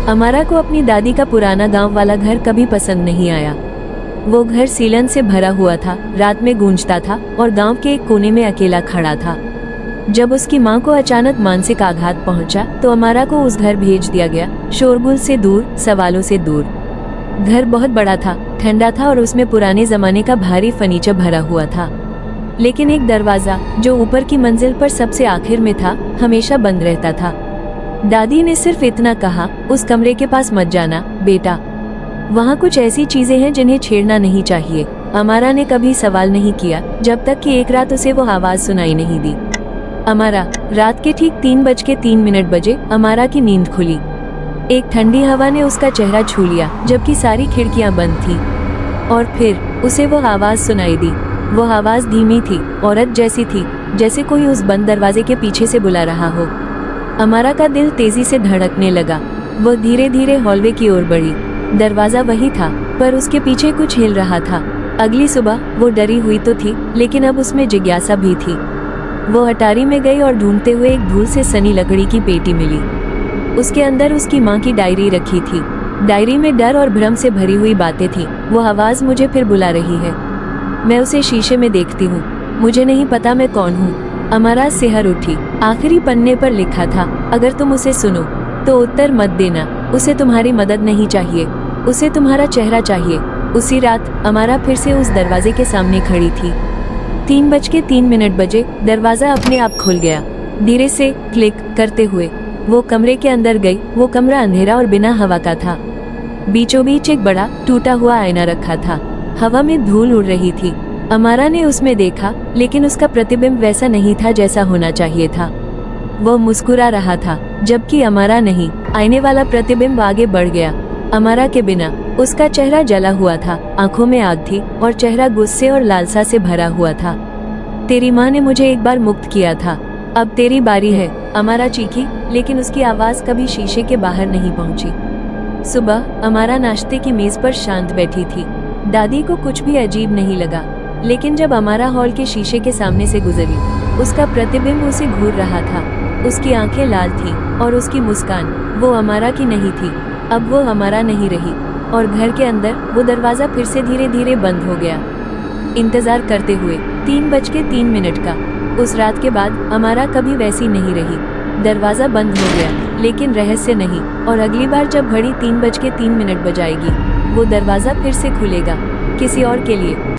अमारा को अपनी दादी का पुराना गांव वाला घर कभी पसंद नहीं आया। वो घर सीलन से भरा हुआ था, रात में गूंजता था और गांव के एक कोने में अकेला खड़ा था। जब उसकी मां को अचानक मानसिक आघात पहुंचा तो अमारा को उस घर भेज दिया गया, शोरगुल से दूर, सवालों से दूर। घर बहुत बड़ा था, ठंडा था और उसमें पुराने जमाने का भारी फर्नीचर भरा हुआ था। लेकिन एक दरवाजा जो ऊपर की मंजिल पर सबसे आखिर में था, हमेशा बंद रहता था। दादी ने सिर्फ इतना कहा, उस कमरे के पास मत जाना बेटा, वहाँ कुछ ऐसी चीजें हैं जिन्हें छेड़ना नहीं चाहिए। अमारा ने कभी सवाल नहीं किया जब तक कि एक रात उसे वो आवाज सुनाई नहीं दी। अमारा। रात के ठीक 3:03 बजे अमारा की नींद खुली। एक ठंडी हवा ने उसका चेहरा छू लिया जबकि सारी खिड़कियां बंद थीं। और फिर उसे वो आवाज सुनाई दी। वो आवाज धीमी थी, औरत जैसी थी, जैसे कोई उस बंद दरवाजे के पीछे से बुला रहा हो। अमारा का दिल तेजी से धड़कने लगा। वो धीरे धीरे हॉलवे की ओर बढ़ी। दरवाजा वही था, पर उसके पीछे कुछ हिल रहा था। अगली सुबह वो डरी हुई तो थी, लेकिन अब उसमें जिज्ञासा भी थी। वो अटारी में गई और ढूंढते हुए एक धूल से सनी लकड़ी की पेटी मिली। उसके अंदर उसकी माँ की डायरी रखी थी। डायरी में डर और भ्रम से भरी हुई बातें थी। वो आवाज मुझे फिर बुला रही है। मैं उसे शीशे में देखती हूँ। मुझे नहीं पता मैं कौन हूँ। अमारा सिहर उठी। आखिरी पन्ने पर लिखा था, अगर तुम उसे सुनो तो उत्तर मत देना। उसे तुम्हारी मदद नहीं चाहिए, उसे तुम्हारा चेहरा चाहिए। उसी रात अमारा फिर से उस दरवाजे के सामने खड़ी थी। 3:03 बजे दरवाजा अपने आप खुल गया, धीरे से क्लिक करते हुए। वो कमरे के अंदर गई। वो कमरा अंधेरा और बिना हवा का था। बीचों बीच एक बड़ा टूटा हुआ आईना रखा था। हवा में धूल उड़ रही थी। अमारा ने उसमें देखा, लेकिन उसका प्रतिबिंब वैसा नहीं था जैसा होना चाहिए था। वो मुस्कुरा रहा था, जबकि अमारा नहीं। आईने वाला प्रतिबिंब आगे बढ़ गया। अमारा के बिना। उसका चेहरा जला हुआ था, आंखों में आग थी और चेहरा गुस्से और लालसा से भरा हुआ था। तेरी माँ ने मुझे एक बार मुक्त किया था, अब तेरी बारी है, अमारा चीखी, लेकिन उसकी आवाज कभी शीशे के बाहर नहीं पहुंची। सुबह अमारा नाश्ते की मेज पर शांत बैठी थी। दादी को कुछ भी अजीब नहीं लगा, लेकिन जब अमारा हॉल के शीशे के सामने से गुजरी, उसका प्रतिबिंब उसे घूर रहा था। उसकी आंखें लाल थीं और उसकी मुस्कान वो अमारा की नहीं थी। अब वो अमारा नहीं रही और घर के अंदर वो दरवाजा फिर से धीरे धीरे बंद हो गया। इंतजार करते हुए 3:03 का। उस रात के बाद अमारा कभी वैसी नहीं रही। दरवाजा बंद हो गया, लेकिन रहस्य नहीं। और अगली बार जब घड़ी 3:03 बजाएगी, वो दरवाजा फिर से खुलेगा, किसी और के लिए।